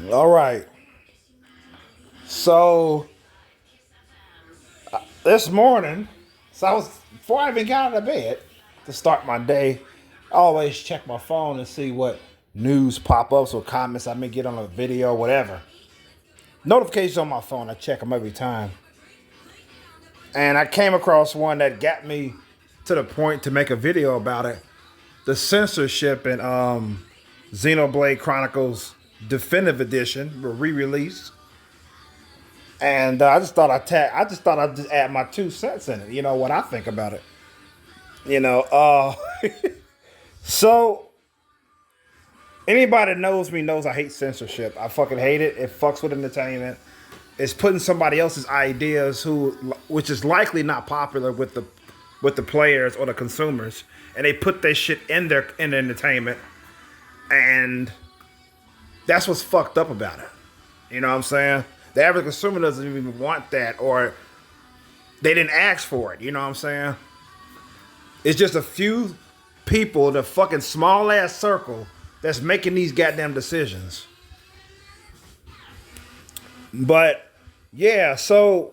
All right. So this morning, before I even got out of bed to start my day, I always check my phone and see what news pop ups or comments I may get on a video, whatever. Notifications on my phone, I check them every time. And I came across one that got me to the point to make a video about it. The censorship in Xenoblade Chronicles Definitive Edition were re-released. And I just thought I'd just add my 2 cents in it. You know what I think about it. You know, so anybody that knows me knows I hate censorship. I fucking hate it. It fucks with entertainment. It's putting somebody else's ideas which is likely not popular with the players or the consumers, and they put their shit in entertainment, and that's what's fucked up about it. You know what I'm saying? The average consumer doesn't even want that, or they didn't ask for it. You know what I'm saying? It's just a few people, the fucking small ass circle, that's making these goddamn decisions. But yeah, so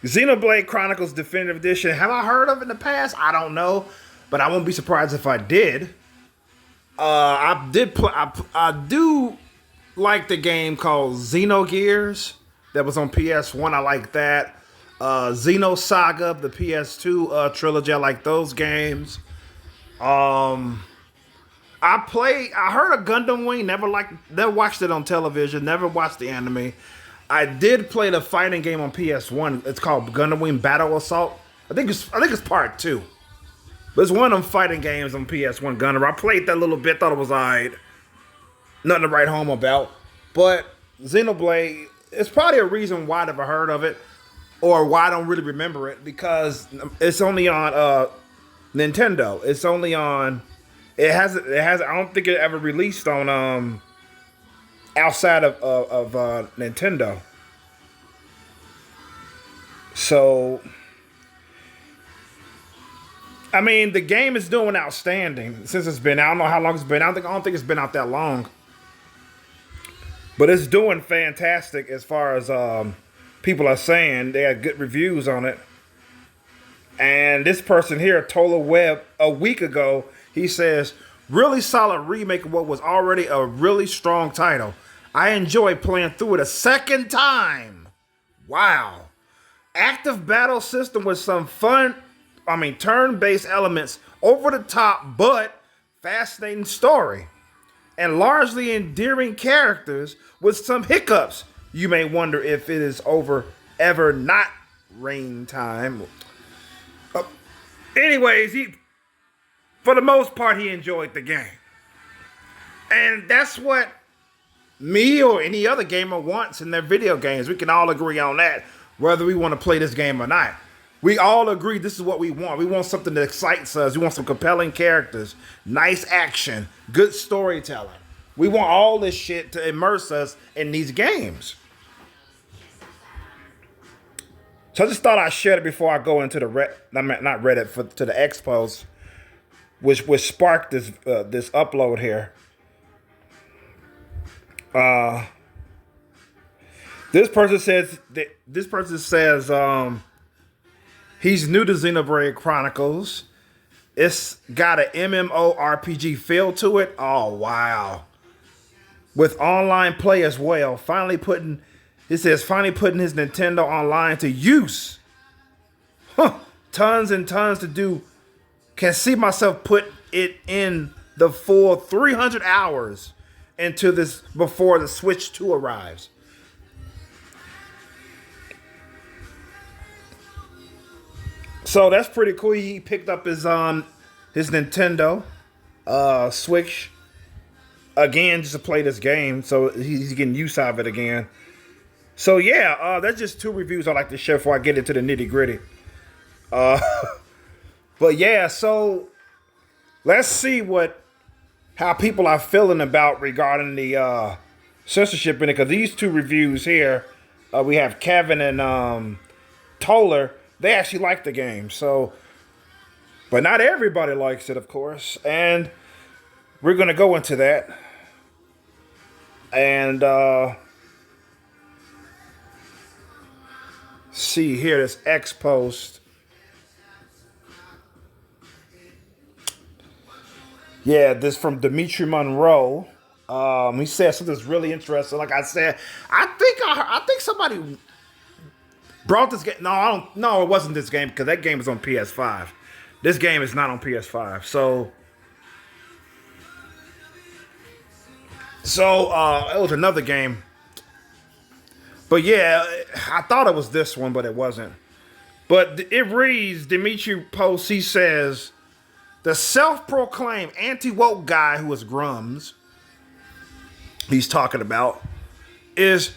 Xenoblade Chronicles Definitive Edition. Have I heard of it in the past? I don't know, but I won't be surprised if I did. I do like the game called Xenogears that was on PS1. I like that. Xenosaga, the PS2 trilogy. I like those games. I heard of Gundam Wing. Never watched it on television. Never watched the anime. I did play the fighting game on PS1. It's called Gundam Wing Battle Assault. I think it's part 2. But it's one of them fighting games on PS1 Gundam. I played that a little bit. Thought it was alright. Nothing to write home about. But Xenoblade, it's probably a reason why I've never heard of it, or why I don't really remember it, because it's only on Nintendo. It's only on. It has. I don't think it ever released on outside of Nintendo. So, I mean, the game is doing outstanding since it's been out. I don't know how long it's been out. I don't think it's been out that long. But it's doing fantastic as far as people are saying. They had good reviews on it. And this person here, Tola Webb, a week ago, he says, really solid remake of what was already a really strong title. I enjoyed playing through it a second time. Wow. Active battle system with some turn-based elements, over the top but fascinating story, and largely endearing characters with some hiccups. You may wonder if it is ever not rain time. Anyways, for the most part, he enjoyed the game. And that's what me or any other gamer wants in their video games. We can all agree on that, whether we want to play this game or not. We all agree this is what we want. We want something that excites us. We want some compelling characters, nice action, good storytelling. We want all this shit to immerse us in these games. So I just thought I'd share it before I go into to the expos, which sparked this upload here. This person says he's new to Xenoblade Chronicles. It's got an MMORPG feel to it. Oh wow. With online play as well. Finally putting his Nintendo Online to use. Tons and tons to do. Can see myself put it in the full 300 hours into this before the Switch 2 arrives. So that's pretty cool. He picked up his Nintendo Switch again just to play this game, so he's getting use out of it again. So yeah, that's just 2 reviews I like to share before I get into the nitty gritty. But yeah, so let's see how people are feeling about regarding the censorship in it. Because these 2 reviews here, we have Kevin and Toller. They actually like the game, so, but not everybody likes it, of course, and we're gonna go into that. And see here, this X post. Yeah, this from Dimitri Monroe. He said something that's really interesting. Like I said, I think somebody brought this game. No, I don't. No, it wasn't this game because that game is on PS5. This game is not on PS5. So it was another game. But yeah, I thought it was this one, but it wasn't. But it reads, Dimitri posts, he says, the self-proclaimed anti-woke guy who is Grums, he's talking about, is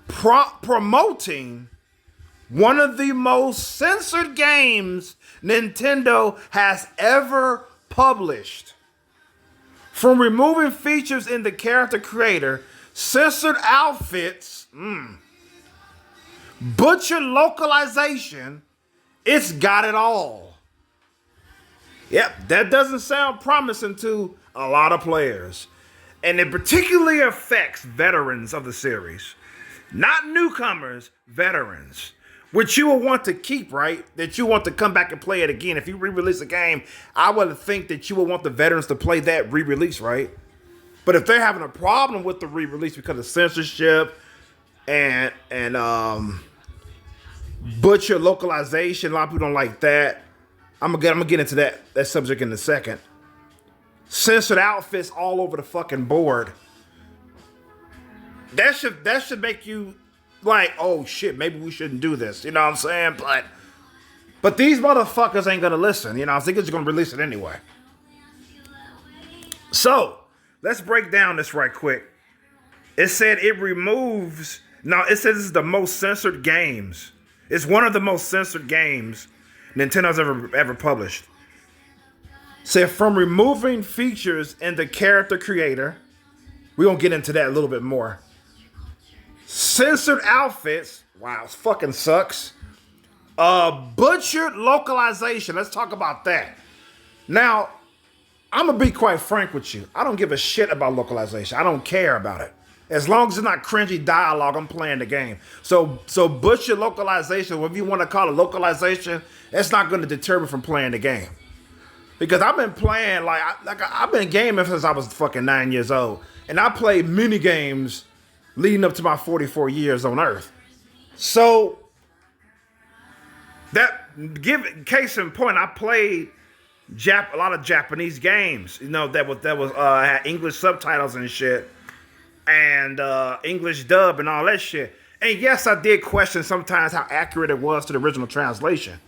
promoting one of the most censored games Nintendo has ever published. From removing features in the character creator, censored outfits, butcher localization, it's got it all. Yep, that doesn't sound promising to a lot of players. And it particularly affects veterans of the series. Not newcomers, veterans. Which you will want to keep, right? That you want to come back and play it again. If you re-release a game, I would think that you would want the veterans to play that re-release, right? But if they're having a problem with the re-release because of censorship and butcher localization, a lot of people don't like that. I'm gonna get into that subject in a second. Censored outfits all over the fucking board. That should make you like, oh shit, maybe we shouldn't do this. You know what I'm saying? But these motherfuckers ain't gonna listen. You know, I think it's gonna release it anyway. So let's break down this right quick. It said it removes. Now it says it's the most censored games. It's one of the most censored games Nintendo's ever published. Said from removing features in the character creator. We're gonna get into that a little bit more. Censored outfits. Wow, it fucking sucks. Butchered localization. Let's talk about that. Now, I'm gonna be quite frank with you. I don't give a shit about localization. I don't care about it. As long as it's not cringy dialogue, I'm playing the game. So butcher localization, whatever you want to call it localization, it's not going to deter me from playing the game. Because I've been playing, I've been gaming since I was fucking 9 years old. And I played mini games leading up to my 44 years on Earth. So, case in point, I played a lot of Japanese games, you know, that was had English subtitles and shit, and English dub and all that shit. And yes, I did question sometimes how accurate it was to the original translation.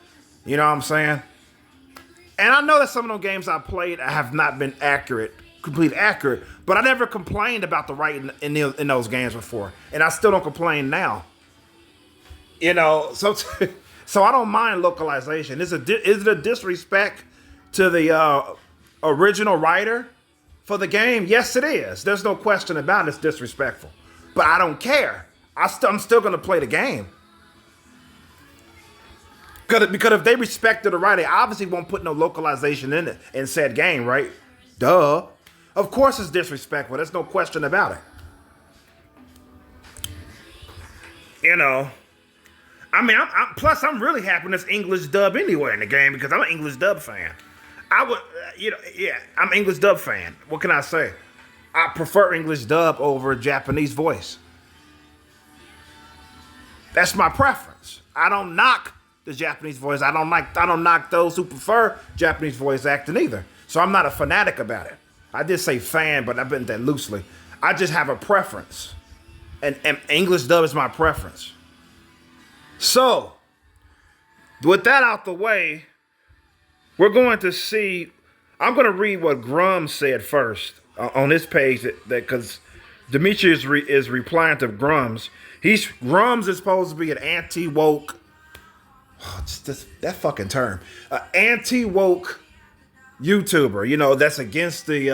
You know what I'm saying? And I know that some of those games I played have not been completely accurate, but I never complained about the writing in those games before, and I still don't complain now. You know, so I don't mind localization. Is it a disrespect to the original writer for the game? Yes, it is. There's no question about it. It's disrespectful. But I don't care. I'm still going to play the game. Because if they respected the writer, they obviously won't put no localization in said game, right? Duh. Of course it's disrespectful. There's no question about it. You know. I mean, plus I'm really happy with this English dub anyway in the game because I'm an English dub fan. I'm an English dub fan. What can I say? I prefer English dub over Japanese voice. That's my preference. I don't knock the Japanese voice. I don't knock those who prefer Japanese voice acting either. So I'm not a fanatic about it. I did say fan, but I meant that loosely. I just have a preference. And English dub is my preference. So, with that out the way, we're going to see. I'm going to read what Grum said first on this page, because Dimitri is replying to Grums. Grums is supposed to be an anti-woke. That fucking term, anti-woke YouTuber. You know, that's against the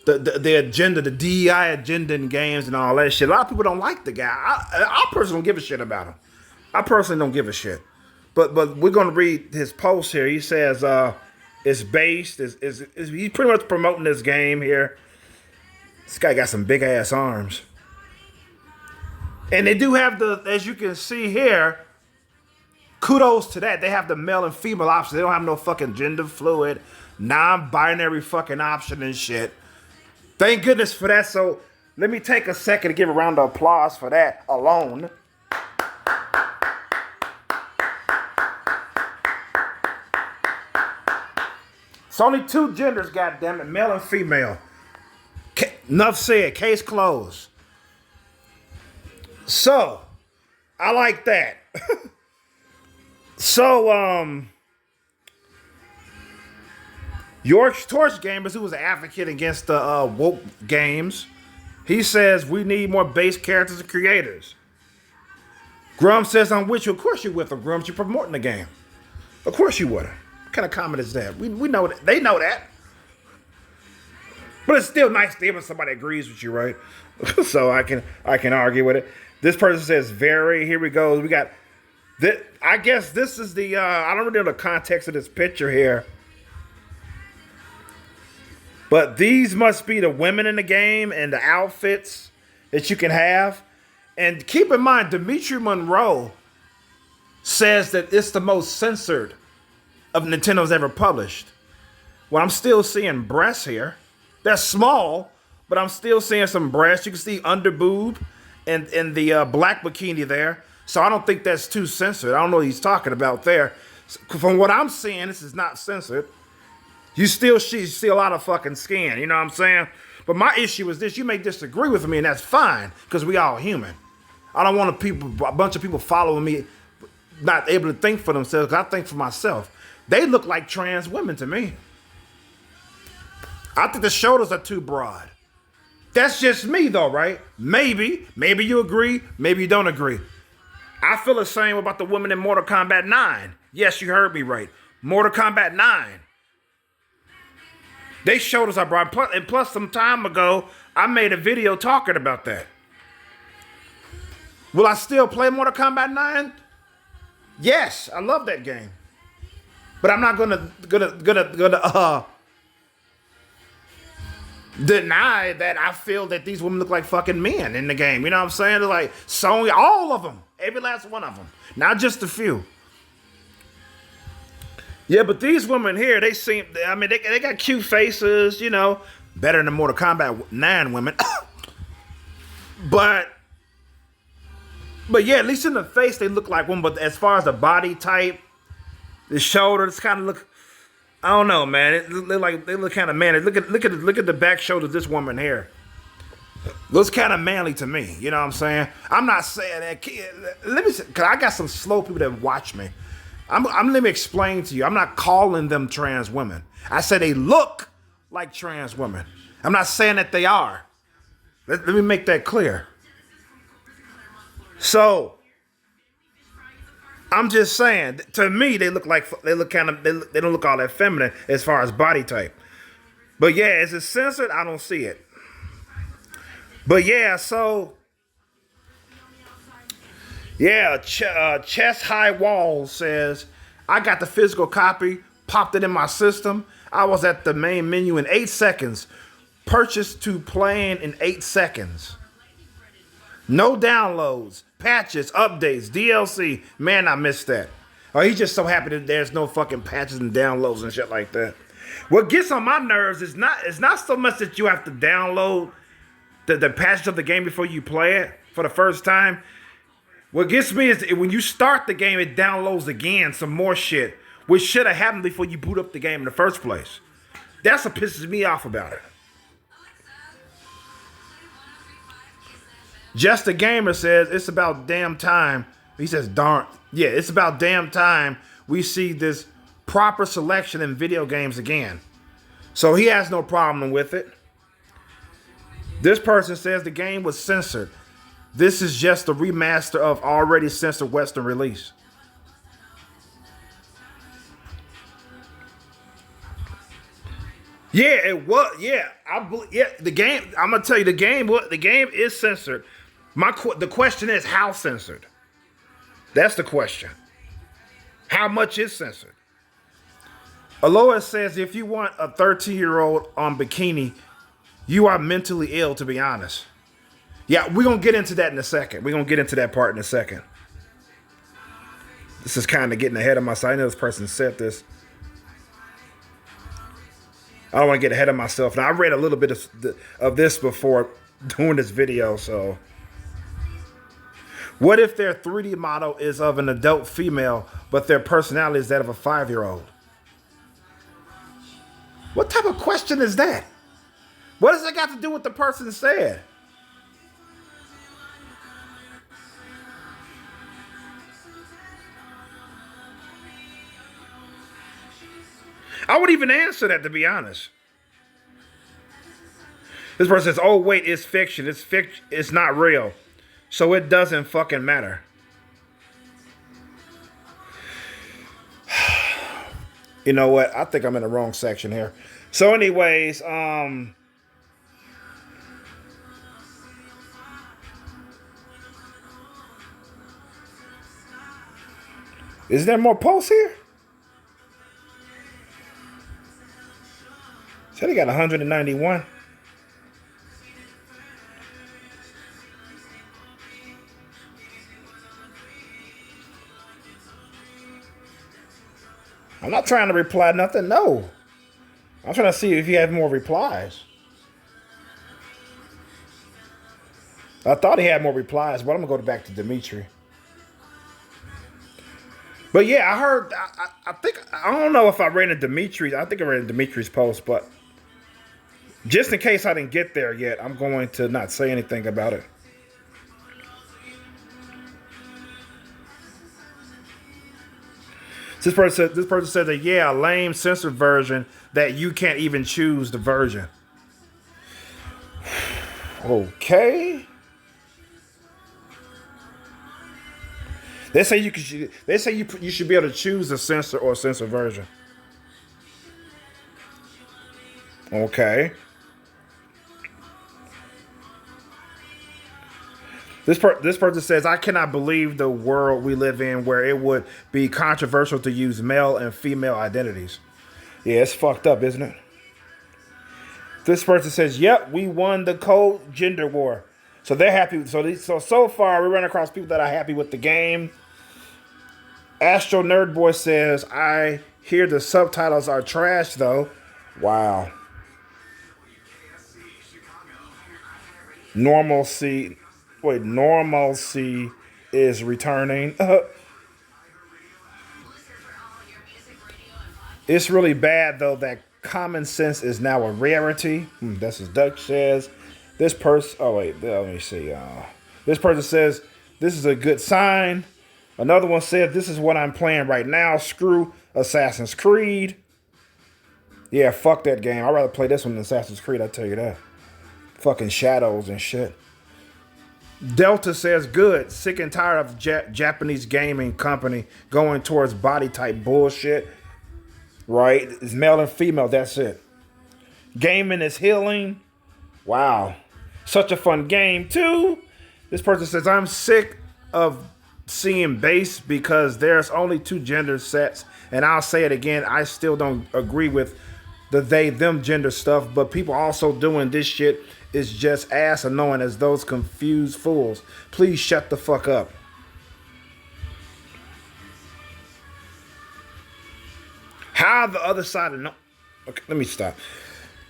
agenda, the DEI agenda in games and all that shit. A lot of people don't like the guy. I personally don't give a shit about him. I personally don't give a shit. But we're gonna read his post here. He says he's pretty much promoting this game here. This guy got some big ass arms. And they do have the, as you can see here, kudos to that. They have the male and female option. They don't have no fucking gender fluid, non-binary fucking option and shit. Thank goodness for that. So let me take a second to give a round of applause for that alone. It's only two genders, goddammit, male and female. Enough said, case closed. So, I like that. So, York's Torch Gamers, who was an advocate against the woke games, he says we need more base characters and creators. Grum says, I'm with you. Of course you with them, Grums. You're promoting the game. Of course you would. What kind of comment is that? We know that. They know that. But it's still nice to hear when somebody agrees with you, right? So I can argue with it. This person says, very, here we go. We got, this, I guess this is the, I don't really know the context of this picture here. But these must be the women in the game and the outfits that you can have. And keep in mind, Dimitri Monroe says that it's the most censored of Nintendo's ever published. Well, I'm still seeing breasts here. They're small, but I'm still seeing some breasts. You can see under boob and the black bikini there. So I don't think that's too censored. I don't know what he's talking about there. From what I'm seeing, this is not censored. You still see a lot of fucking skin, you know what I'm saying? But my issue is this: you may disagree with me, and that's fine, because we all human. I don't want a bunch of people following me, not able to think for themselves, because I think for myself. They look like trans women to me. I think the shoulders are too broad. That's just me though, right? Maybe you agree, maybe you don't agree. I feel the same about the woman in Mortal Kombat 9. Yes, you heard me right. Mortal Kombat 9. They shoulders are broad. And plus some time ago, I made a video talking about that. Will I still play Mortal Kombat 9? Yes, I love that game. But I'm not gonna deny that I feel that these women look like fucking men in the game. You know what I'm saying? They're like Sonya, all of them, every last one of them, not just a few. Yeah, but these women here, they seem, I mean, they got cute faces, you know, better than Mortal Kombat 9 women. But yeah, at least in the face, they look like women. But as far as the body type, the shoulders kind of look, I don't know, man. They look kind of manly. Look at the back shoulders of this woman here. Looks kind of manly to me. You know what I'm saying? I'm not saying that. Let me say, because I got some slow people that watch me. Let me explain to you. I'm not calling them trans women. I said they look like trans women. I'm not saying that they are. Let me make that clear. So I'm just saying, to me, they don't look all that feminine as far as body type. But yeah, is it censored? I don't see it. But yeah, so yeah, Chest High Walls says, I got the physical copy, popped it in my system. I was at the main menu in 8 seconds. Purchased to playing in 8 seconds. No downloads, patches, updates, DLC. Man, I missed that. Oh, he's just so happy that there's no fucking patches and downloads and shit like that. What gets on my nerves is not so much that you have to download the patches of the game before you play it for the first time. What gets me is when you start the game, it downloads again some more shit, which should have happened before you boot up the game in the first place. That's what pisses me off about it. Just a Gamer says, it's about damn time. He says, darn. Yeah, it's about damn time we see this proper selection in video games again. So he has no problem with it. This person says the game was censored. This is just a remaster of already censored Western release. Yeah, it was. Yeah, the game. I'm gonna tell you, the game is censored. The question is, how censored? That's the question. How much is censored? Aloha says, if you want a 13-year-old on bikini, You are mentally ill, to be honest. Yeah, we're going to get into that in a second. We're going to get into that part in a second. This is kind of getting ahead of myself. I know this person said this. I don't want to get ahead of myself. Now, I read a little bit of this before doing this video, so. What if their 3D model is of an adult female, but their personality is that of a 5-year-old? What type of question is that? What does it got to do with the person said? I would even answer that, to be honest. This person says, oh, wait, it's fiction. It's fiction. It's not real. So it doesn't fucking matter. You know what? I think I'm in the wrong section here. So anyways, is there more posts here? Said he got 191. I'm not trying to reply nothing. No. I'm trying to see if you have more replies. I thought he had more replies, but I'm going to go back to Dimitri. But yeah, I heard, I think, I don't know if I ran into Dimitri's. I think I ran into Dimitri's post, but just in case I didn't get there yet, I'm going to not say anything about it. This person said that, yeah, a lame censored version that you can't even choose the version. Okay. They say you should be able to choose the censor or censor version. Okay. This person says, I cannot believe the world we live in where it would be controversial to use male and female identities. Yeah, it's fucked up, isn't it? This person says, yep, we won the cold gender war. So they're happy. So far, we run across people that are happy with the game. Astro Nerd Boy says, I hear the subtitles are trash, though. Wow. Normalcy is returning. It's really bad, though, that common sense is now a rarity. That's what Doug says. This person, oh wait, let me see. This person says, this is a good sign. Another one said, this is what I'm playing right now. Screw Assassin's Creed. Yeah, fuck that game. I'd rather play this one than Assassin's Creed, I tell you that. Fucking shadows and shit. Delta says, good. Sick and tired of Japanese gaming company going towards body type bullshit. Right? It's male and female, that's it. Gaming is healing. Wow. Such a fun game, too. This person says, I'm sick of seeing base because there's only 2 gender sets. And I'll say it again, I still don't agree with the they, them gender stuff. But people also doing this shit is just ass annoying as those confused fools. Please shut the fuck up. How the other side of no... Okay, let me stop.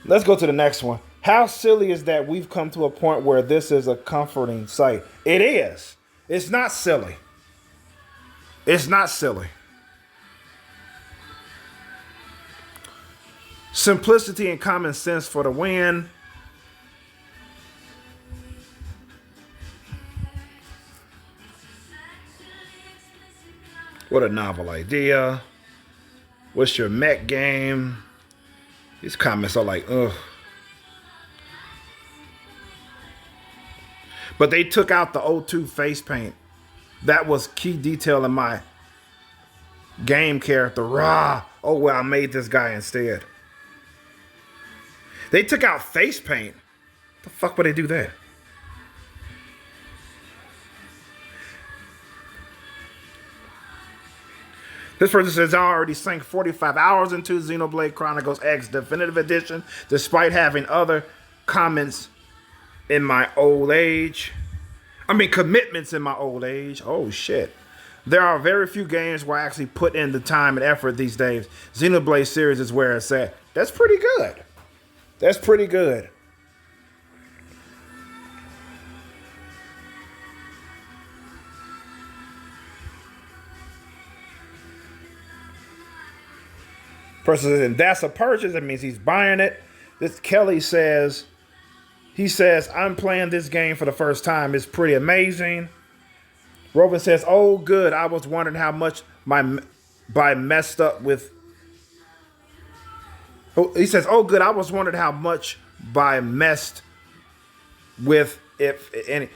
Let's go to the next one. How silly is that we've come to a point where this is a comforting sight? It is. It's not silly. It's not silly. Simplicity and common sense for the win. What a novel idea. What's your mech game? These comments are like, ugh. But they took out the O2 face paint. That was key detail in my game character. Rah! Oh, well, I made this guy instead. They took out face paint. The fuck would they do that? This person says, I already sank 45 hours into Xenoblade Chronicles X Definitive Edition, despite having other comments in my old age. I mean, commitments in my old age. Oh, shit. There are very few games where I actually put in the time and effort these days. Xenoblade series is where it's at. That's pretty good. That's pretty good. Person says, and that's a purchase. That means he's buying it. This Kelly says, he says, I'm playing this game for the first time. It's pretty amazing. Robin says, oh, good. I was wondering how much by messed up with. Oh, he says, oh, good. I was wondering how much by messed with, if any.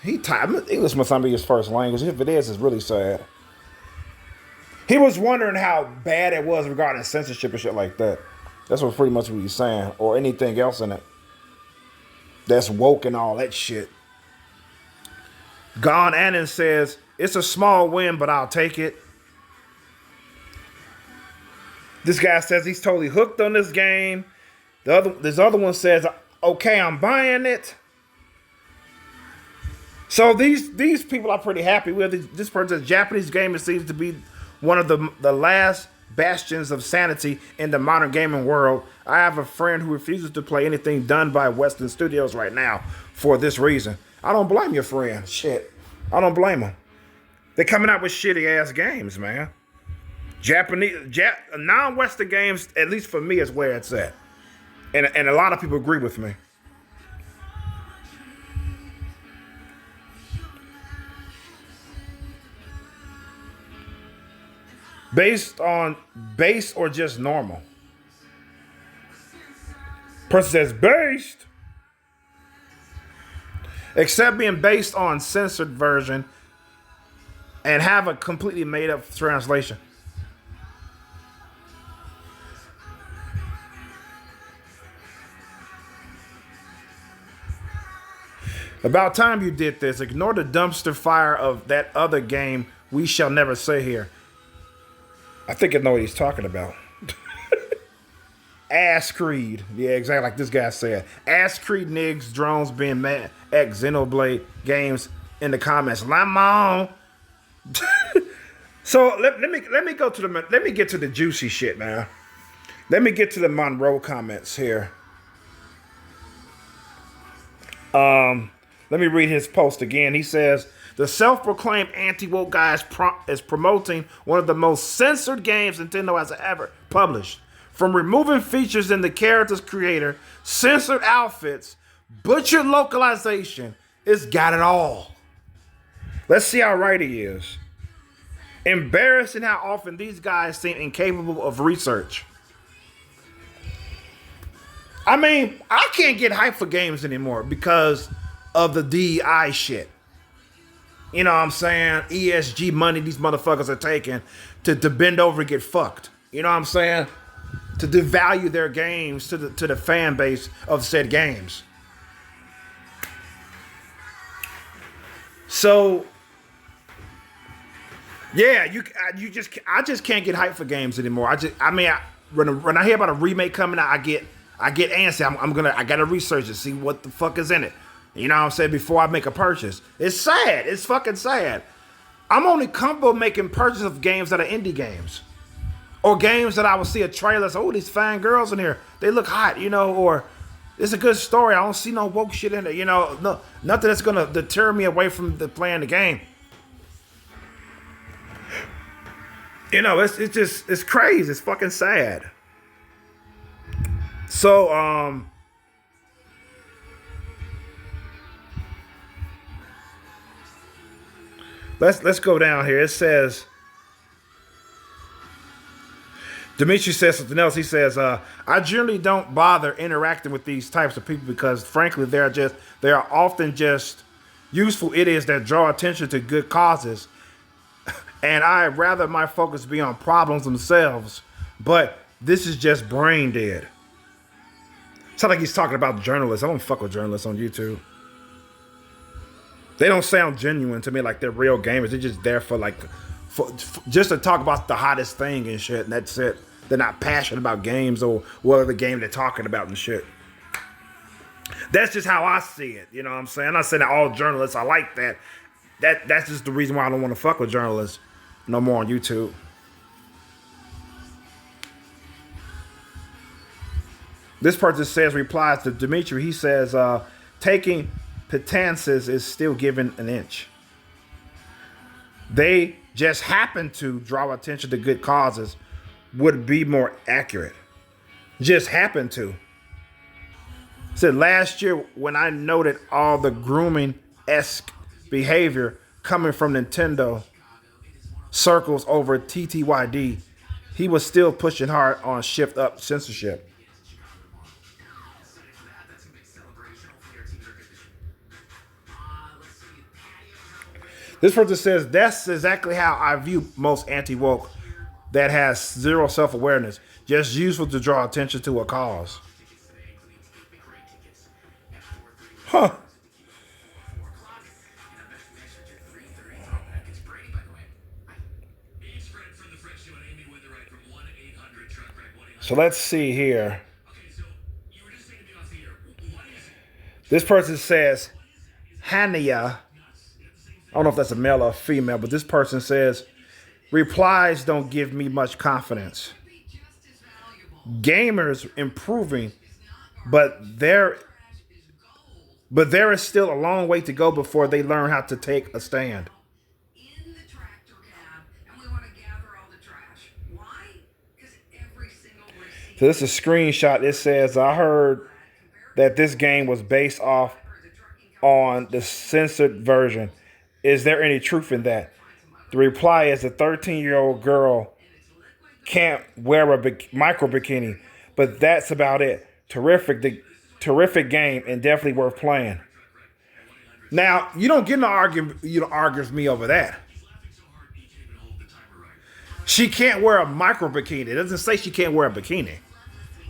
English must not be his first language. If it is, it's really sad. He was wondering how bad it was regarding censorship and shit like that. That's what pretty much what he's saying. Or anything else in it that's woke and all that shit. Gone Annan says, it's a small win, but I'll take it. This guy says he's totally hooked on this game. This other one says, okay, I'm buying it. So these people are pretty happy with this person's Japanese game. It seems to be one of the last bastions of sanity in the modern gaming world. I have a friend who refuses to play anything done by Western studios right now for this reason. I don't blame your friend. Shit. I don't blame him. They're coming out with shitty ass games, man. Non-Western games, at least for me, is where it's at. And a lot of people agree with me. Based or just normal? Person says based. Except being based on censored version and have a completely made up translation. About time you did this. Ignore the dumpster fire of that other game we shall never say here. I think I know what he's talking about. Ass Creed. Yeah, exactly like this guy said. Ass Creed niggas drones being mad at Xenoblade games in the comments. Lamont. So let me go to let me get to the juicy shit now. Let me get to the Monroe comments here. Let me read his post again. He says, the self-proclaimed anti-woke guy is promoting one of the most censored games Nintendo has ever published. From removing features in the character's creator, censored outfits, butchered localization, it's got it all. Let's see how right he is. Embarrassing how often these guys seem incapable of research. I mean, I can't get hyped for games anymore because of the DEI shit. You know what I'm saying? ESG money these motherfuckers are taking to bend over and get fucked. You know what I'm saying? To devalue their games to the fan base of said games. So, yeah, I just can't get hyped for games anymore. When I hear about a remake coming out, I get antsy. I gotta research it, see what the fuck is in it. You know what I'm saying? Before I make a purchase. It's sad. It's fucking sad. I'm only comfortable making purchases of games that are indie games. Or games that I will see a trailer, say, oh, these fine girls in here, they look hot, you know, or it's a good story. I don't see no woke shit in it, you know. No, nothing that's gonna deter me away from playing the game. You know, it's crazy. It's fucking sad. So, let's go down here. It says, Dimitri says something else. He says, I generally don't bother interacting with these types of people because, frankly, they are often just useful idiots that draw attention to good causes. And I'd rather my focus be on problems themselves. But this is just brain dead. Sounds like he's talking about journalists. I don't fuck with journalists on YouTube. They don't sound genuine to me, like they're real gamers. They're just there for just to talk about the hottest thing and shit, and that's it. They're not passionate about games or what other game they're talking about and shit. That's just how I see it. You know what I'm saying? I'm not saying that all journalists are like that. That's just the reason why I don't want to fuck with journalists no more on YouTube. This person says, replies to Dimitri, he says, taking pitances is still giving an inch. They just happen to draw attention to good causes would be more accurate. Just happen to. Said last year when I noted all the grooming-esque behavior coming from Nintendo circles over TTYD, he was still pushing hard on shift up censorship. This person says, that's exactly how I view most anti-woke that has zero self-awareness, just useful to draw attention to a cause. Huh. So let's see here. This person says, Hania. I don't know if that's a male or a female, but this person says, replies don't give me much confidence. Gamers improving, but there is still a long way to go before they learn how to take a stand. So this is a screenshot. It says, I heard that this game was based off on the censored version. Is there any truth in that? The reply is a 13-year-old girl can't wear a micro bikini, but that's about it. Terrific game and definitely worth playing. Now, you don't get in an argument, argue with me over that. She can't wear a micro bikini. It doesn't say she can't wear a bikini.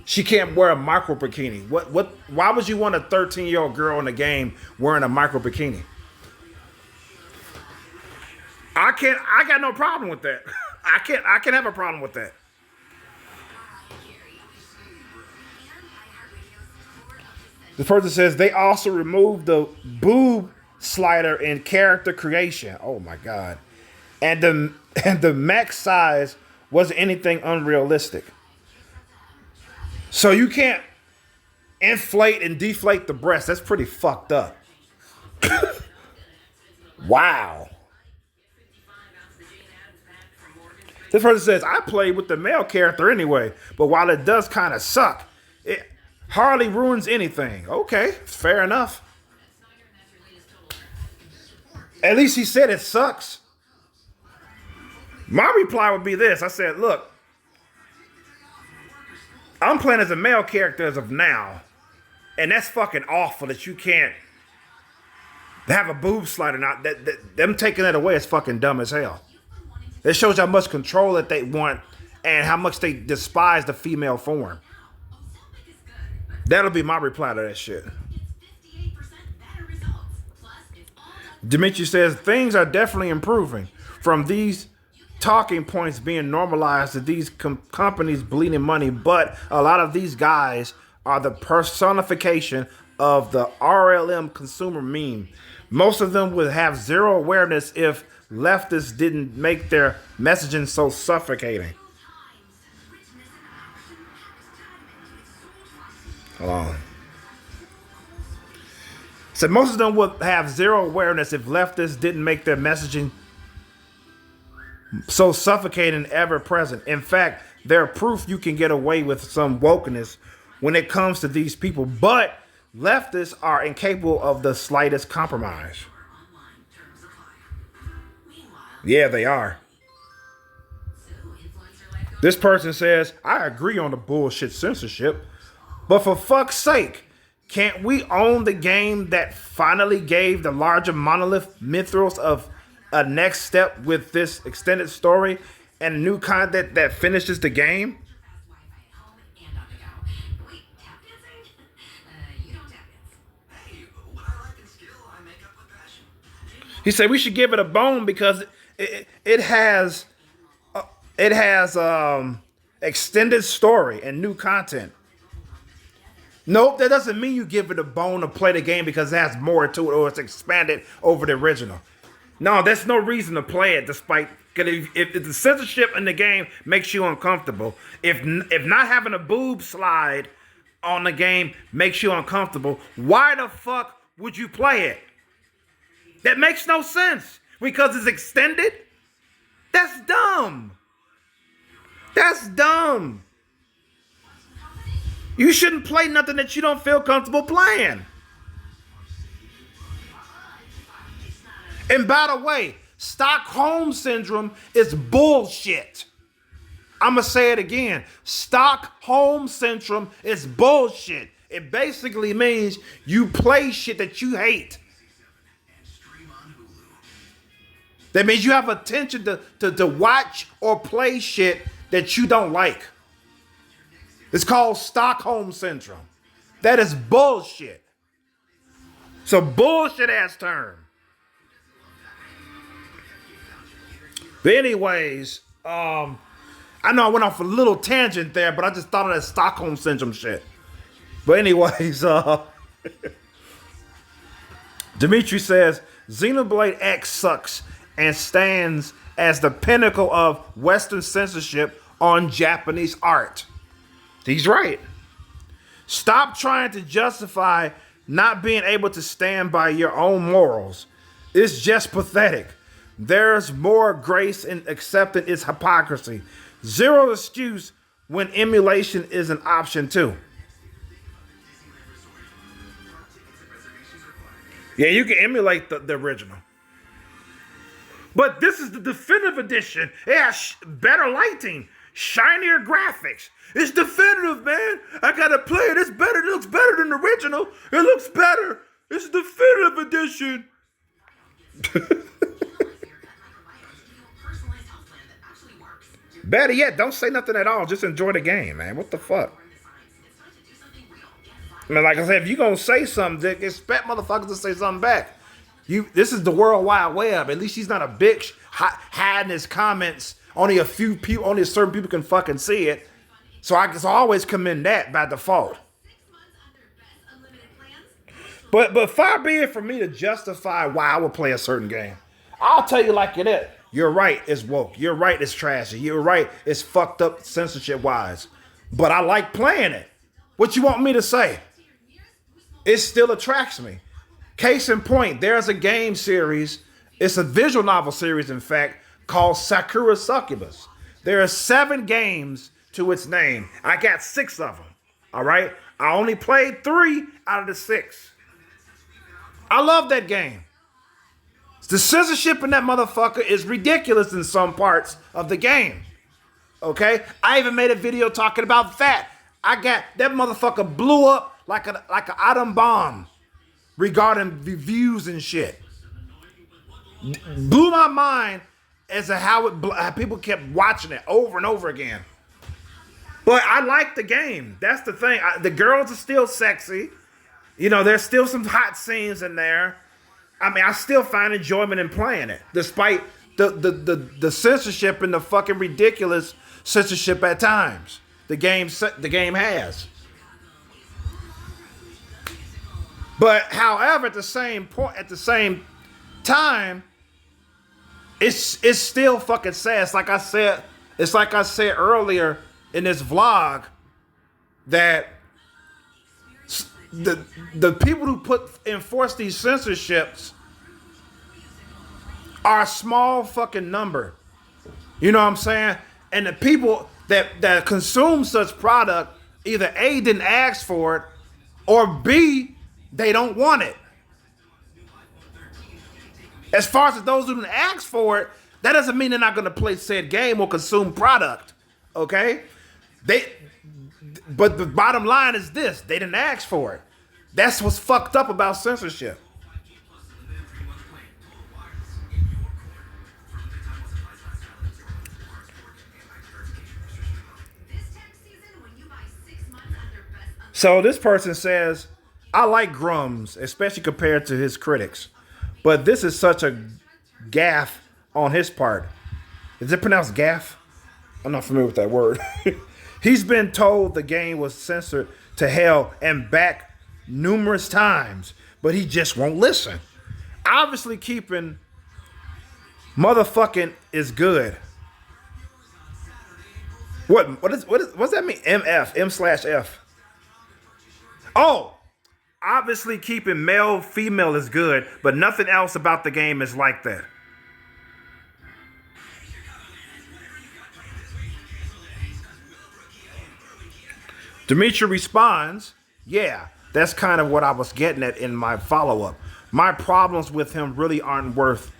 She can't wear a micro bikini. Why would you want a 13-year-old girl in the game wearing a micro bikini? I got no problem with that. I can't have a problem with that. The person says they also removed the boob slider in character creation. Oh my God. And the max size wasn't anything unrealistic. So you can't inflate and deflate the breast. That's pretty fucked up. Wow. This person says, I played with the male character anyway, but while it does kind of suck, it hardly ruins anything. Okay, fair enough. At least he said it sucks. My reply would be this. I said, look, I'm playing as a male character as of now, and that's fucking awful that you can't have a boob slider. Not that them taking that away is fucking dumb as hell. It shows how much control that they want and how much they despise the female form. That'll be my reply to that shit. Dimitri says, things are definitely improving. From these talking points being normalized to these companies bleeding money, but a lot of these guys are the personification of the RLM consumer meme. Most of them would have zero awareness if leftists didn't make their messaging so suffocating. Hold on. So most of them would have zero awareness if leftists didn't make their messaging so suffocating and ever present. In fact, they're proof you can get away with some wokeness when it comes to these people, but leftists are incapable of the slightest compromise. Yeah, they are. This person says, I agree on the bullshit censorship, but for fuck's sake, can't we own the game that finally gave the larger monolith Mythos of a next step with this extended story and new content that finishes the game? He said we should give it a bone because it has extended story and new content. Nope, that doesn't mean you give it a bone to play the game because it has more to it or it's expanded over the original. No, there's no reason to play it despite, because if the censorship in the game makes you uncomfortable, if not having a boob slide on the game makes you uncomfortable, why the fuck would you play it? That makes no sense. Because it's extended? That's dumb. That's dumb. You shouldn't play nothing that you don't feel comfortable playing. And by the way, Stockholm Syndrome is bullshit. I'm going to say it again. Stockholm Syndrome is bullshit. It basically means you play shit that you hate. That means you have attention to watch or play shit that you don't like. It's called Stockholm Syndrome. That is bullshit. It's a bullshit ass term. But anyways, I know I went off a little tangent there, but I just thought of that Stockholm Syndrome shit. But anyways, Dimitri says, Xenoblade X sucks and stands as the pinnacle of Western censorship on Japanese art. He's right. Stop trying to justify not being able to stand by your own morals. It's just pathetic. There's more grace in accepting its hypocrisy. Zero excuse when emulation is an option too. Yeah, you can emulate the original. But this is the definitive edition. It has better lighting, shinier graphics. It's definitive, man. I gotta play it. It's better. It looks better than the original. It looks better. It's the definitive edition. Better yet, don't say nothing at all. Just enjoy the game, man. What the fuck? I mean, like I said, if you gonna say something, Dick, expect motherfuckers to say something back. This is the World Wide Web. At least he's not a bitch hiding his comments. Only a few people, only certain people can fucking see it. So I can always commend that by default. But far be it for me to justify why I would play a certain game. I'll tell you like it is. You're right, it's woke. You're right, it's trashy. You're right, it's fucked up censorship-wise. But I like playing it. What you want me to say? It still attracts me. Case in point, there's a game series. It's a visual novel series, in fact, called Sakura Succubus. There are 7 games to its name. I got 6 of them. All right? I only played 3 out of the 6. I love that game. The censorship in that motherfucker is ridiculous in some parts of the game. Okay? I even made a video talking about that. I got that motherfucker blew up like an atom bomb regarding reviews and shit. Blew my mind as to how people kept watching it over and over again. But I like the game. That's the thing. The girls are still sexy. You know, there's still some hot scenes in there. I mean, I still find enjoyment in playing it, despite the censorship and the fucking ridiculous censorship at times the game has. But however, at the same time, it's still fucking sad. It's like I said earlier in this vlog that the people who enforce these censorships are a small fucking number. You know what I'm saying? And the people that consume such product either A, didn't ask for it, or B, they don't want it. As far as those who didn't ask for it, that doesn't mean they're not going to play said game or consume product. Okay? But the bottom line is this: they didn't ask for it. That's what's fucked up about censorship. So this person says, I like Grums, especially compared to his critics. But this is such a gaffe on his part. Is it pronounced gaffe? I'm not familiar with that word. He's been told the game was censored to hell and back numerous times, but he just won't listen. Obviously, keeping motherfucking is good. What's that mean? M/F. Oh, obviously keeping male, female is good, but nothing else about the game is like that. Demetri responds, yeah, that's kind of what I was getting at in my follow-up. My problems with him really aren't worth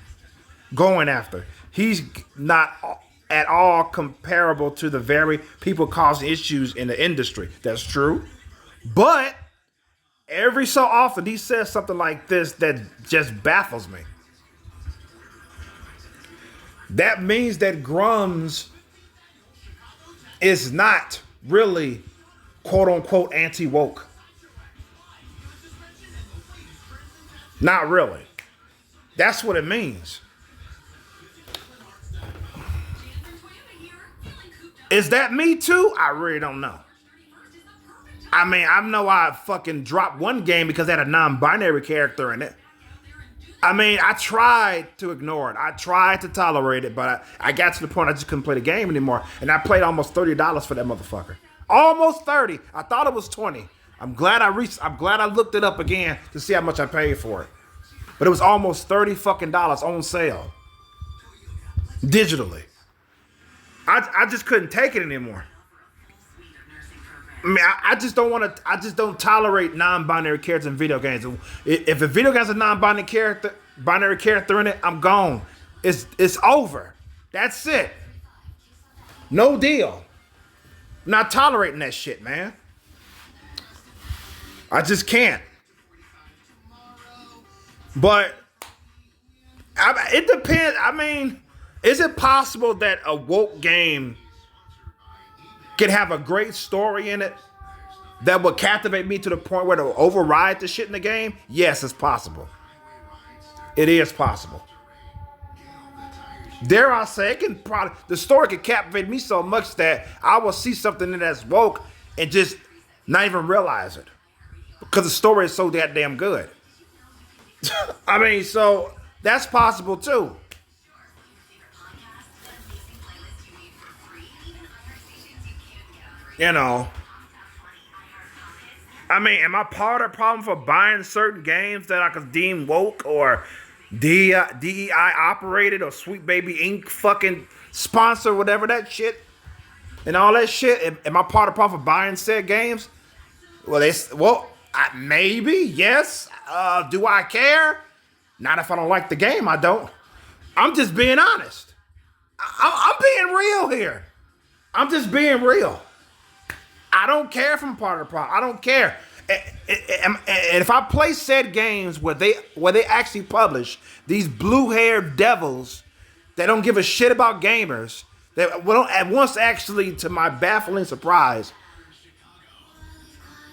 going after. He's not at all comparable to the very people causing issues in the industry. That's true. But every so often he says something like this that just baffles me. That means that Grums is not really quote unquote anti-woke. Not really. That's what it means. Is that me too? I really don't know. I mean, I know I fucking dropped one game because it had a non-binary character in it. I mean, I tried to ignore it. I tried to tolerate it, but I got to the point I just couldn't play the game anymore. And I paid almost $30 for that motherfucker. Almost 30. I thought it was 20. I'm glad I looked it up again to see how much I paid for it. But it was almost $30 fucking on sale. Digitally. I just couldn't take it anymore. I mean, I just don't tolerate non-binary characters in video games. If a video game has a non-binary character in it, I'm gone. It's over. That's it. No deal. I'm not tolerating that shit, man. I just can't. But it depends. I mean, is it possible that a woke game can have a great story in it that would captivate me to the point where it'll override the shit in the game? Yes, it's possible. It is possible. Dare I say, the story can captivate me so much that I will see something in that's woke and just not even realize it. Because the story is so damn good. I mean, so that's possible too. You know. I mean, am I part of the problem for buying certain games that I could deem woke or DEI operated or Sweet Baby Inc. fucking sponsor, whatever that shit and all that shit? Am I part of the problem for buying said games? Well, maybe, yes. Do I care? Not if I don't like the game, I don't. I'm just being honest. I'm being real here. I'm just being real. I don't care if I'm part of the problem. I don't care. And if I play said games where they actually publish these blue-haired devils that don't give a shit about gamers, that will at once actually, to my baffling surprise,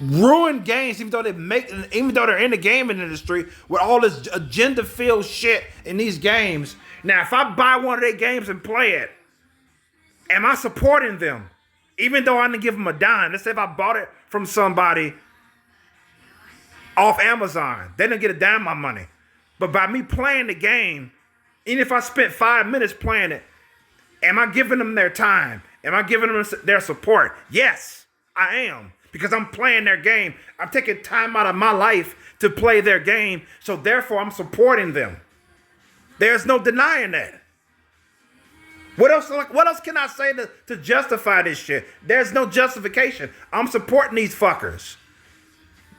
ruin games, even though they're in the gaming industry with all this agenda-filled shit in these games. Now, if I buy one of their games and play it, am I supporting them? Even though I didn't give them a dime. Let's say if I bought it from somebody off Amazon, they didn't get a dime of my money. But by me playing the game, even if I spent 5 minutes playing it, am I giving them their time? Am I giving them their support? Yes, I am. Because I'm playing their game. I'm taking time out of my life to play their game. So therefore, I'm supporting them. There's no denying that. What else can I say to justify this shit? There's no justification. I'm supporting these fuckers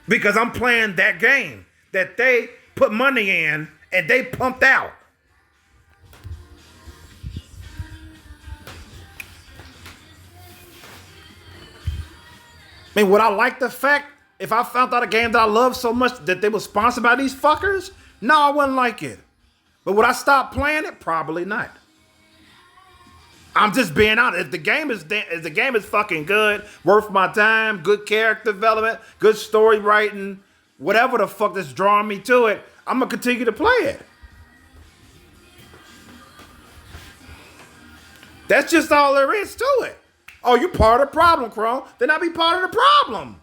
because I'm playing that game that they put money in and they pumped out. I mean, would I like the fact if I found out a game that I love so much that they were sponsored by these fuckers? No, I wouldn't like it. But would I stop playing it? Probably not. I'm just being honest. If the game is fucking good, worth my time, good character development, good story writing, whatever the fuck that's drawing me to it, I'm gonna continue to play it. That's just all there is to it. Oh, you're part of the problem, Chrome. Then I'll be part of the problem.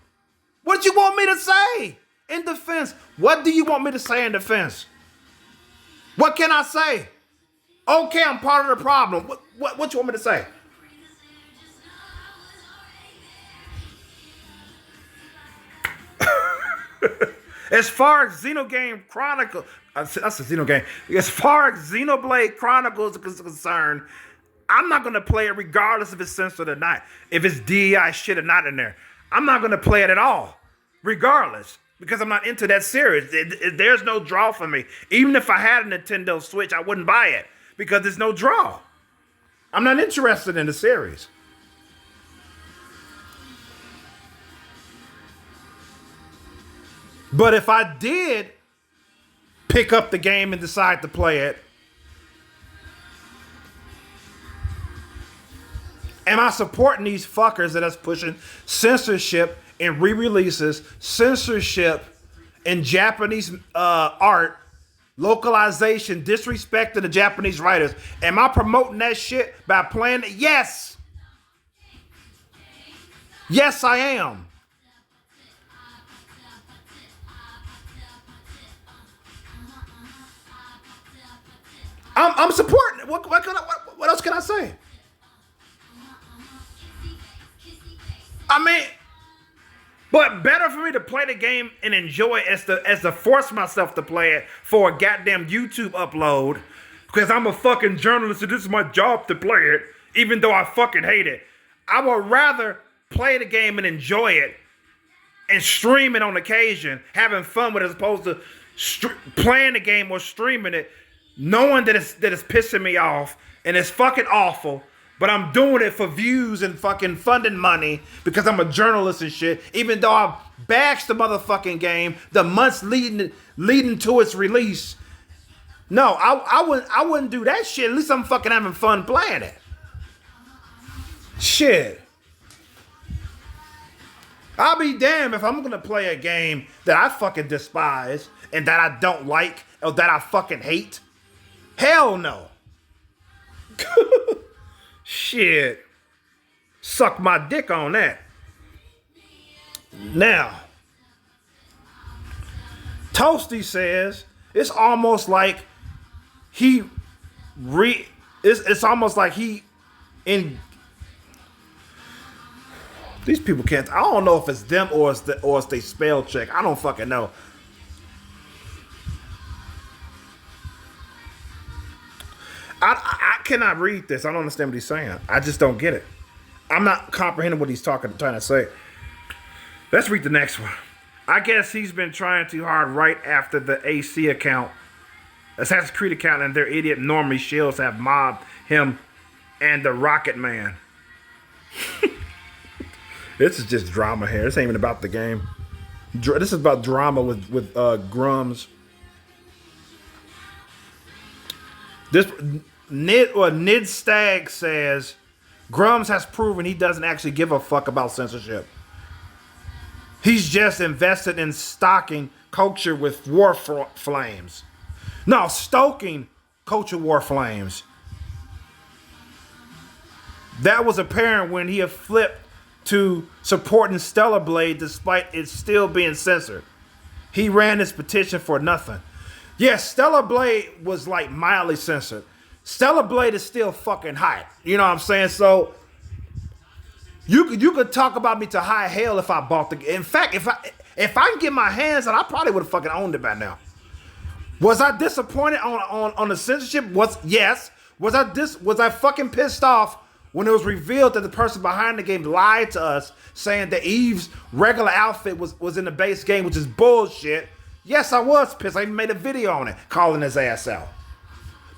What you want me to say in defense? What do you want me to say in defense? What can I say? Okay, I'm part of the problem. What you want me to say? As far as Xenoblade Chronicles, that's a Xenogame. As far as Xenoblade Chronicles is concerned, I'm not gonna play it regardless if it's censored or not. If it's DEI shit or not in there, I'm not gonna play it at all, regardless, because I'm not into that series. There's no draw for me. Even if I had a Nintendo Switch, I wouldn't buy it because there's no draw. I'm not interested in the series. But if I did pick up the game and decide to play it, am I supporting these fuckers that is pushing censorship and re-releases, censorship in Japanese art, localization, disrespect to the Japanese writers? Am I promoting that shit by playing it? Yes. Yes, I am. I'm supporting it. What else can I say? I mean, but better for me to play the game and enjoy it as to force myself to play it for a goddamn YouTube upload, because I'm a fucking journalist and this is my job to play it, even though I fucking hate it. I would rather play the game and enjoy it and stream it on occasion, having fun with it, as opposed to playing the game or streaming it, knowing that it's pissing me off and it's fucking awful, but I'm doing it for views and fucking funding money because I'm a journalist and shit, even though I bashed the motherfucking game the months leading to its release. No, I wouldn't do that shit. At least I'm fucking having fun playing it. Shit. I'll be damned if I'm gonna play a game that I fucking despise and that I don't like or that I fucking hate. Hell no. Shit. Suck my dick on that. Now, Toasty says it's almost like it's almost like he in these people can't. I don't know if it's them or it's they spell check. I don't fucking know. I cannot read this. I don't understand what he's saying. I just don't get it. I'm not comprehending what he's trying to say. Let's read the next one. I guess he's been trying too hard right after the AC account, Assassin's Creed account, and their idiot normie shields have mobbed him and the Rocket Man. This is just drama here. This ain't even about the game. This is about drama with Grums. This Nid Stagg says Grums has proven he doesn't actually give a fuck about censorship. He's just invested in stocking culture with war flames. No, stoking culture war flames. That was apparent when he had flipped to supporting Stellar Blade despite it still being censored. He ran his petition for nothing. Yes, Stellar Blade was like mildly censored. Stellar Blade is still fucking hot. You know what I'm saying? So you could talk about me to high hell if I bought the. In fact, if I can get my hands on, I probably would have fucking owned it by now. Was I disappointed on the censorship? Yes. Was I fucking pissed off when it was revealed that the person behind the game lied to us, saying that Eve's regular outfit was in the base game, which is bullshit? Yes, I was pissed. I even made a video on it, calling his ass out.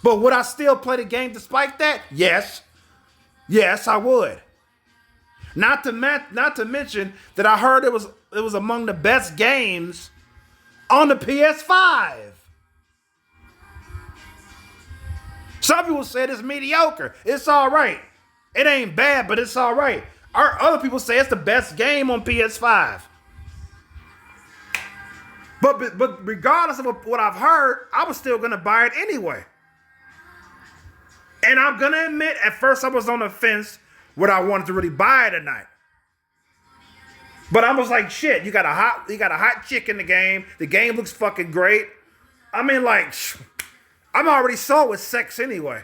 But would I still play the game despite that? Yes. Yes, I would. Not to mention that I heard it was among the best games on the PS5. Some people said it's mediocre. It's all right. It ain't bad, but it's all right. Other people say it's the best game on PS5. But regardless of what I've heard, I was still going to buy it anyway. And I'm going to admit, at first I was on the fence whether I wanted to really buy it or not. But I was like, shit, you got a hot chick in the game. The game looks fucking great. I mean, like, I'm already sold with sex anyway.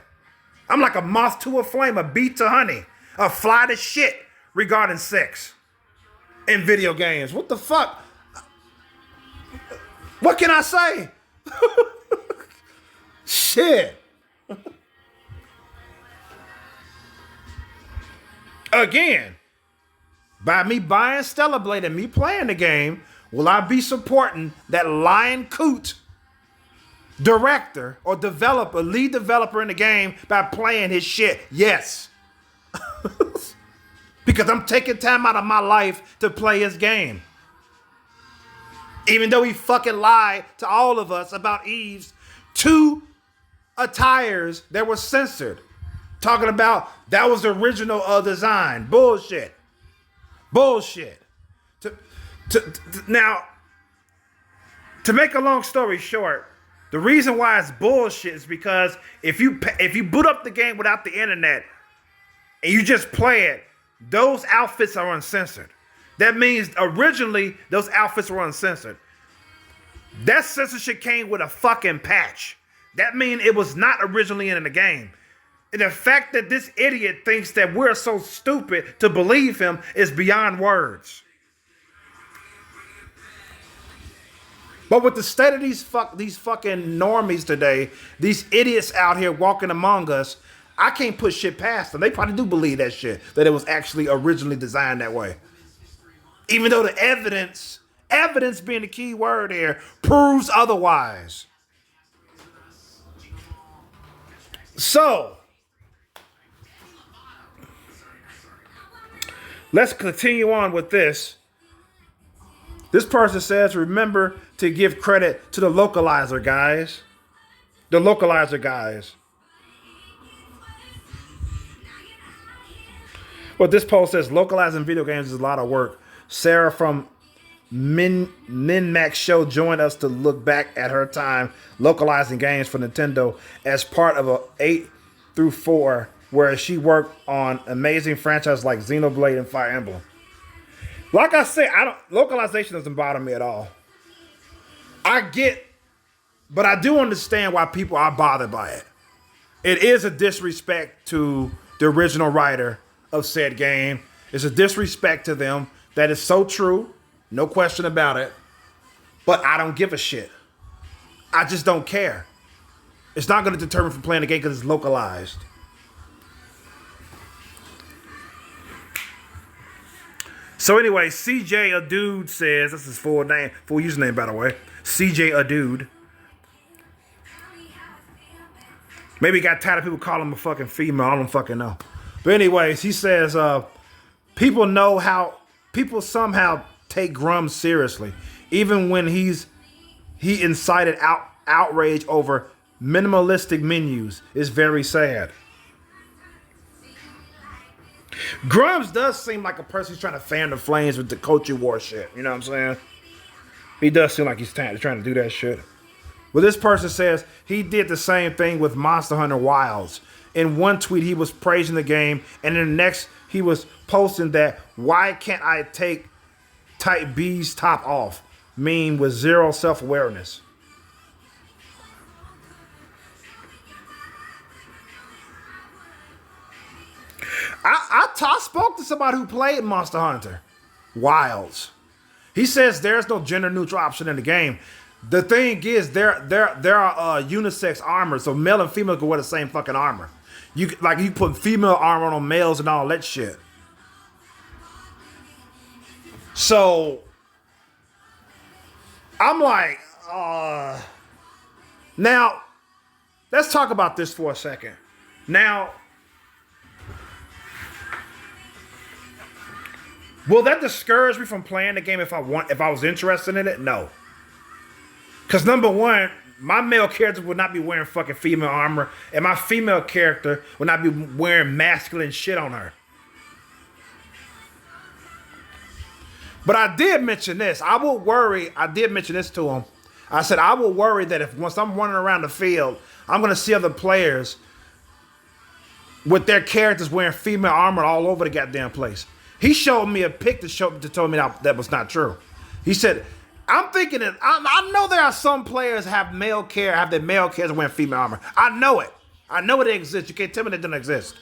I'm like a moth to a flame, a bee to honey, a fly to shit regarding sex in video games. What the fuck? What can I say? Shit. Again, by me buying Stellar Blade and me playing the game, will I be supporting that lying coot director or developer, lead developer in the game by playing his shit? Yes. Because I'm taking time out of my life to play his game. Even though he fucking lied to all of us about Eve's 2 attires that were censored. Talking about that was the original design. Bullshit. Bullshit. Now, to make a long story short, the reason why it's bullshit is because if you boot up the game without the internet and you just play it, those outfits are uncensored. That means originally those outfits were uncensored. That censorship came with a fucking patch. That means it was not originally in the game. And the fact that this idiot thinks that we're so stupid to believe him is beyond words. But with the state of these fucking normies today, these idiots out here walking among us, I can't put shit past them. They probably do believe that shit, that it was actually originally designed that way. Even though the evidence being the key word here, proves otherwise. So, let's continue on with this. This person says, remember to give credit to the localizer guys. The localizer guys. Well, this post says, localizing video games is a lot of work. Sarah from MinMax Show joined us to look back at her time localizing games for Nintendo as part of a 8 through 4, where she worked on amazing franchises like Xenoblade and Fire Emblem. Like I said, localization doesn't bother me at all. But I do understand why people are bothered by it. It is a disrespect to the original writer of said game. It's a disrespect to them. That is so true. No question about it. But I don't give a shit. I just don't care. It's not going to deter me from playing the game because it's localized. So anyway, CJ a dude says, that's his full username by the way. CJ a dude. Maybe he got tired of people calling him a fucking female. I don't fucking know. But anyways, he says, people somehow take Grum seriously, even when he incited outrage over minimalistic menus. It's very sad. Grums does seem like a person who's trying to fan the flames with the culture war shit. You know what I'm saying? He does seem like he's trying to do that shit. Well, this person says he did the same thing with Monster Hunter Wilds. In one tweet, he was praising the game, and in the next, he was posting that, why can't I take Type B's top off? Meme with zero self-awareness. I spoke to somebody who played Monster Hunter Wilds. He says there's no gender neutral option in the game. The thing is, there are unisex armor, so male and female can wear the same fucking armor. You put female armor on males and all that shit. So I'm like, now let's talk about this for a second. Now, will that discourage me from playing the game if I was interested in it? No. Because number one, my male character would not be wearing fucking female armor, and my female character would not be wearing masculine shit on her. But I did mention this. I did mention this to him. I said, I will worry that if once I'm running around the field, I'm going to see other players with their characters wearing female armor all over the goddamn place. He showed me a pic to tell me that was not true. He said, I'm thinking that I know there are some players have their male characters wearing female armor. I know it. I know it exists. You can't tell me that it doesn't exist.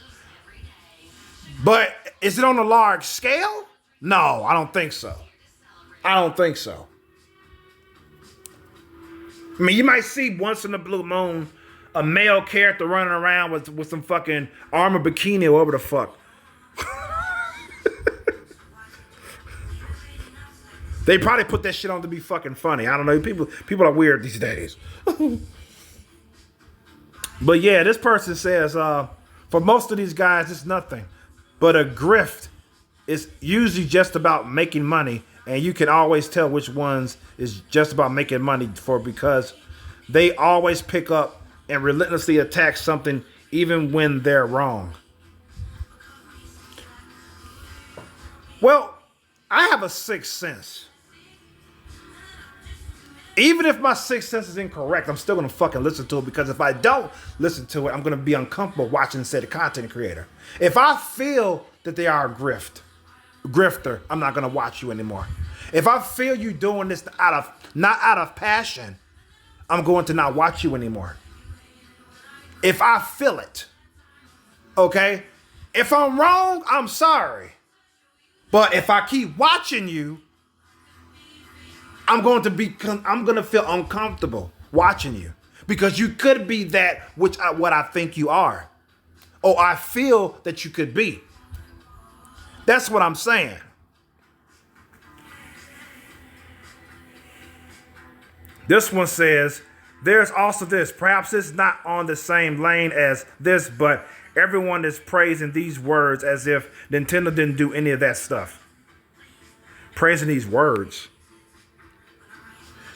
But is it on a large scale? No, I don't think so. I don't think so. I mean, you might see once in the blue moon a male character running around with some fucking armor bikini or whatever the fuck. They probably put that shit on to be fucking funny. I don't know. People are weird these days. But yeah, this person says, for most of these guys, it's nothing. But a grift is usually just about making money. And you can always tell which ones is just about making money because they always pick up and relentlessly attack something even when they're wrong. Well, I have a sixth sense. Even if my sixth sense is incorrect, I'm still going to fucking listen to it because if I don't listen to it, I'm going to be uncomfortable watching said content creator. If I feel that they are a grifter, I'm not going to watch you anymore. If I feel you doing this not out of passion, I'm going to not watch you anymore. If I feel it, okay? If I'm wrong, I'm sorry. But if I keep watching you, I'm going to feel uncomfortable watching you because you could be that what I think you are. Or I feel that you could be. That's what I'm saying. This one says, there's also this. Perhaps it's not on the same lane as this, but everyone is praising these words as if Nintendo didn't do any of that stuff. Praising these words.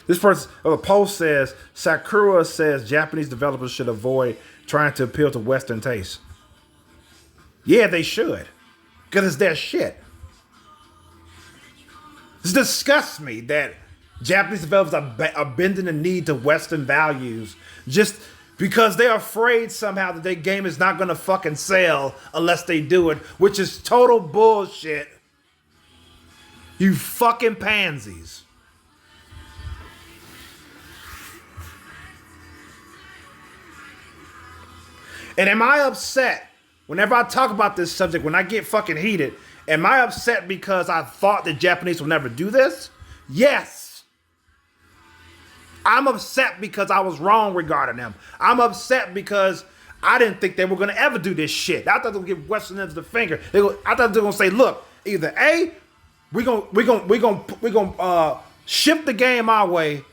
This person, a post says, Sakura says Japanese developers should avoid trying to appeal to Western tastes. Yeah, they should. Because it's their shit. This disgusts me that Japanese developers are bending the knee to Western values just because they're afraid somehow that their game is not going to fucking sell unless they do it, which is total bullshit. You fucking pansies. And am I upset whenever I talk about this subject, when I get fucking heated? Am I upset because I thought the Japanese would never do this? Yes. I'm upset because I was wrong regarding them. I'm upset because I didn't think they were going to ever do this shit. I thought they would give Westerners the finger. I thought they were going to say, look, either A, we're gonna shift the game our way,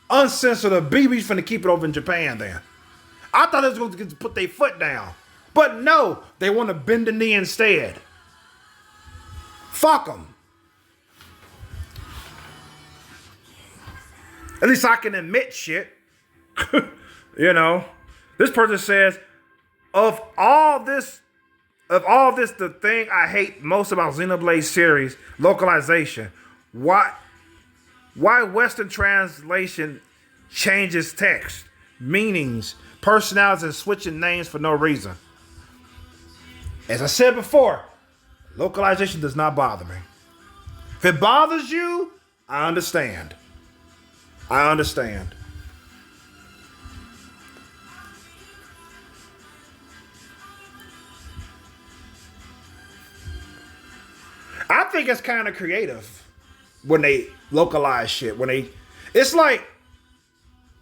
uncensored, or B, we finna keep it over in Japan then. I thought they was going to put their foot down. But no, they want to bend the knee instead. Fuck them. At least I can admit shit. You know. This person says, of all this, the thing I hate most about Xenoblade series, localization. Why Western translation changes text, meanings, personalities, and switching names for no reason. As I said before, localization does not bother me. If it bothers you, I understand. I understand. I think it's kind of creative when they localize shit. It's like,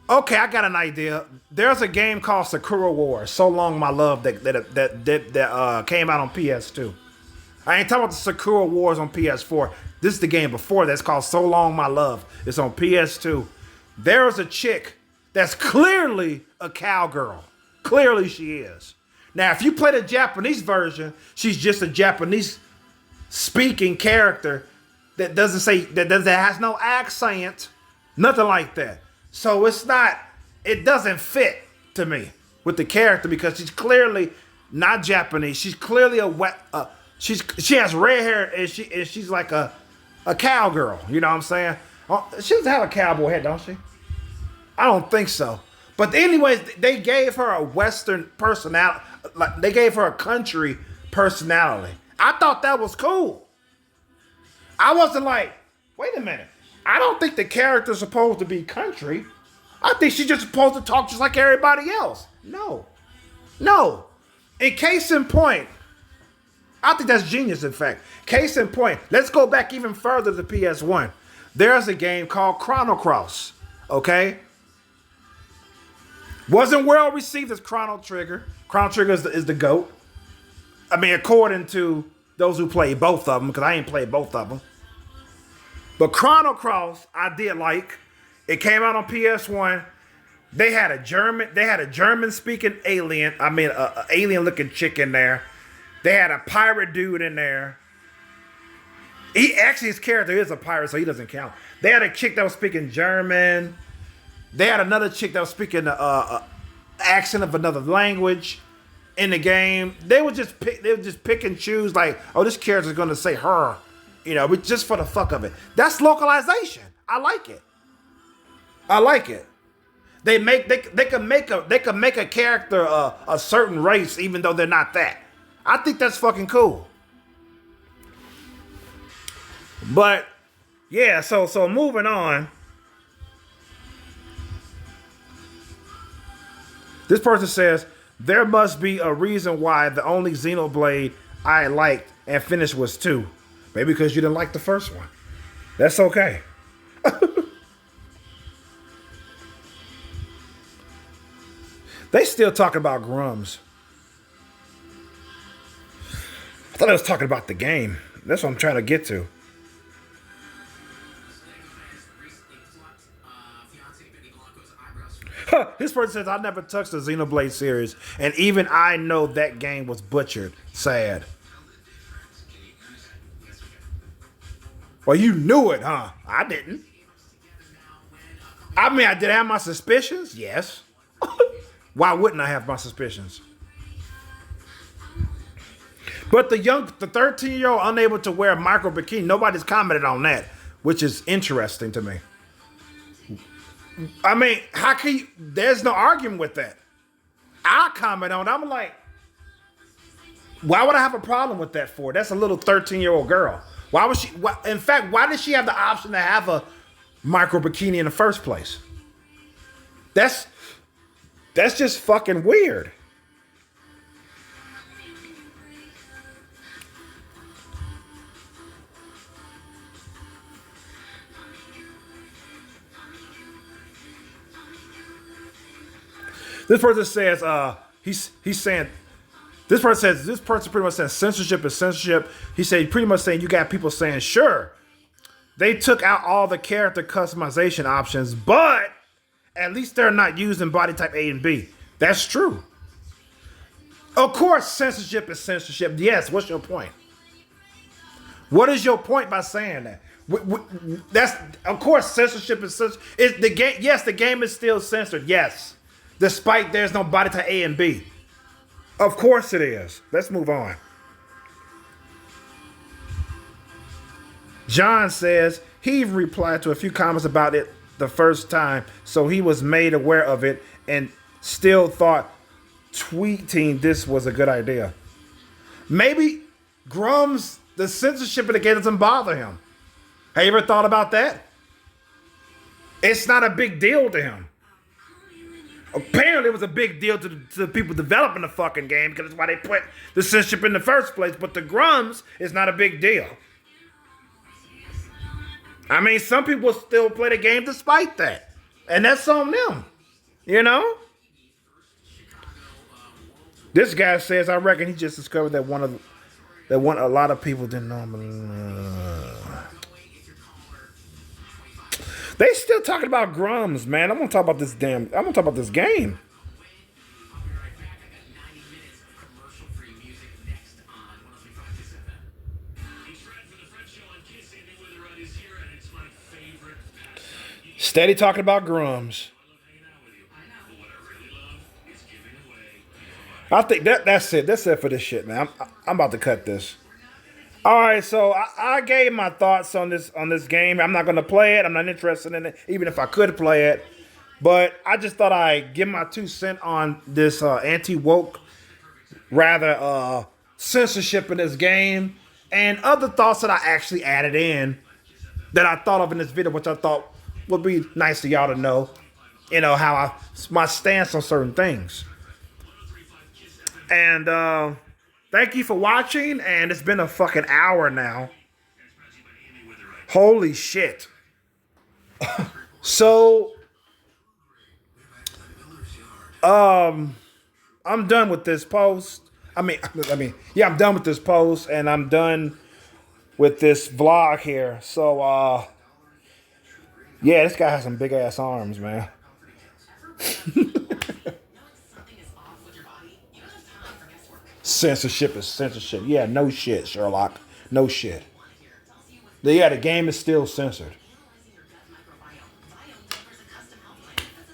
okay, I got an idea. There's a game called Sakura Wars, So Long My Love, that came out on PS2. I ain't talking about the Sakura Wars on PS4. This is the game before that's called So Long My Love. It's on PS2. There's a chick that's clearly a cowgirl. Clearly she is. Now, if you play the Japanese version, she's just a Japanese speaking character that has no accent, nothing like that. So it doesn't fit to me with the character because she's clearly not Japanese. She's clearly she has red hair and she's like a cowgirl. You know what I'm saying? She doesn't have a cowboy head, don't she? I don't think so. But anyways, they gave her a Western personality. Like they gave her a country personality. I thought that was cool. I wasn't like, wait a minute. I don't think the character's supposed to be country. I think she's just supposed to talk just like everybody else. No. No. In case in point, I think that's genius, in fact. Case in point, let's go back even further to PS1. There's a game called Chrono Cross. Okay? Wasn't well received as Chrono Trigger. Chrono Trigger is the GOAT. I mean, according to those who played both of them, because I ain't played both of them. But Chrono Cross, I did like. It came out on PS1. They had a German speaking alien. I mean, a alien looking chick in there. They had a pirate dude in there. His character is a pirate, so he doesn't count. They had a chick that was speaking German. They had another chick that was speaking the accent of another language in the game. They would just pick and choose, like, oh, this character's gonna say her, but just for the fuck of it. That's localization. I like it. I like it. They can make a character a certain race even though they're not that. I think that's fucking cool. But yeah, so moving on. This person says, there must be a reason why the only Xenoblade I liked and finished was 2. Maybe because you didn't like the first one. That's okay. They still talking about Grums. I thought I was talking about the game. That's what I'm trying to get to. This person says, I never touched the Xenoblade series, and even I know that game was butchered. Sad. Well, you knew it, huh? I didn't. I mean, I did have my suspicions, yes. Why wouldn't I have my suspicions? But the 13-year-old unable to wear a micro bikini, nobody's commented on that, which is interesting to me. I mean, how can you, there's no argument with that. I comment on it. I'm like, why would I have a problem with that for? That's a little 13-year-old girl. Why was she, in fact, why did she have the option to have a micro bikini in the first place? That's just fucking weird. This person says, he's saying, this person pretty much says censorship is censorship. He said, pretty much saying you got people saying, sure, they took out all the character customization options, but at least they're not using body type A and B. That's true. Of course, censorship is censorship. Yes, what's your point? What is your point by saying that? That's, of course, censorship is censorship. It's the game. Yes, the game is still censored. Yes. Despite there's no body type A and B. Of course it is. Let's move on. John says he replied to a few comments about it the first time, so he was made aware of it and still thought tweeting this was a good idea. Maybe Grum's, the censorship of the game doesn't bother him. Have you ever thought about that? It's not a big deal to him. Apparently, it was a big deal to the people developing the fucking game because that's why they put the censorship in the first place. But the Grums is not a big deal. I mean, some people still play the game despite that. And that's on them. You know? This guy says, I reckon he just discovered that a lot of people didn't know. They still talking about Grums, man. I'm gonna talk about this game. Steady talking about Grums. I think that's it. That's it for this shit, man. I'm about to cut this. All right, so I gave my thoughts on this game. I'm not going to play it. I'm not interested in it, even if I could play it. But I just thought I'd give my 2 cents on this anti-woke, rather censorship in this game. and other thoughts that I actually added in that I thought of in this video, which I thought would be nice for y'all to know. You know, my stance on certain things. And thank you for watching, and it's been a fucking hour now. Holy shit. So, I'm done with this post. Yeah, I'm done with this post, and I'm done with this vlog here. So, yeah, this guy has some big ass arms, man. Censorship is censorship. Yeah, no shit, Sherlock. No shit. Yeah, the game is still censored.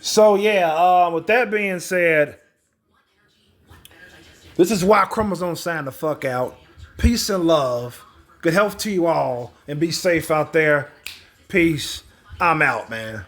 So yeah, with that being said, this is why Chromosomes sign the fuck out. Peace and love. Good health to you all, and be safe out there. Peace. I'm out, man.